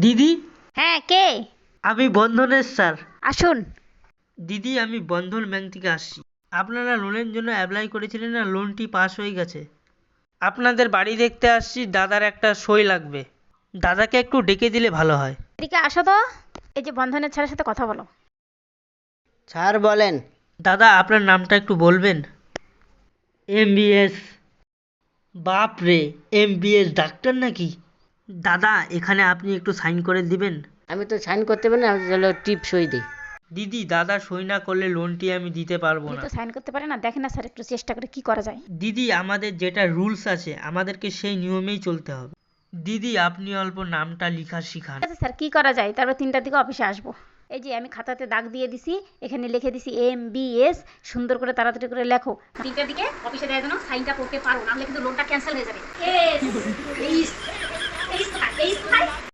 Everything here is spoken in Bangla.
দিদি, হ্যাঁ, কে? আমি বন্ধনের স্যার। আসুন। দিদি, আমি বন্ধন ব্যাংক থেকে আসছি। আপনারা লোনের জন্য অ্যাপ্লাই করেছিলেন না, লোনটি পাস হয়ে গেছে। আপনাদের বাড়ি দেখতে আসছি, দাদার একটা সই লাগবে। দাদাকে একটু ডেকে দিলে ভালো হয়। এদিকে আসো তো। এই যে বন্ধনের ছেলের সাথে কথা বলো। স্যার বলেন। দাদা, আপনার নামটা একটু বলবেন? MBS। বাপ রে, MBS ডাক্তার নাকি? দাদা, এখানে আপনি একটু সাইন করে দিবেন? আমি তো সাইন করতে পারি না, আমি তাহলে টিপ সই দিই। দিদি, দাদা সই না করলে লোনটি আমি দিতে পারবো উনি না। তো সাইন করতে পারে না, দেখেন না স্যার একটু চেষ্টা করে কি করা যায়। দিদি, আমাদের যেটা রুলস আছে আমাদেরকে সেই নিয়মেই চলতে হবে। দিদি, আপনি অল্প নামটা লেখা শিখান। ঠিক আছে স্যার, কি করা যায়? তারপর 3টার দিকে অফিসে আসবো। এই যে আমি খাতাতে দাগ দিয়ে দিছি, এখানে লিখে দিছি MBS। সুন্দর করে তাড়াতাড়ি করে লেখো। 3টার দিকে অফিসে দেওয়ার জন্য সাইনটা করতে পারো, নাহলে কিন্তু লোনটা ক্যান্সেল হয়ে যাবে।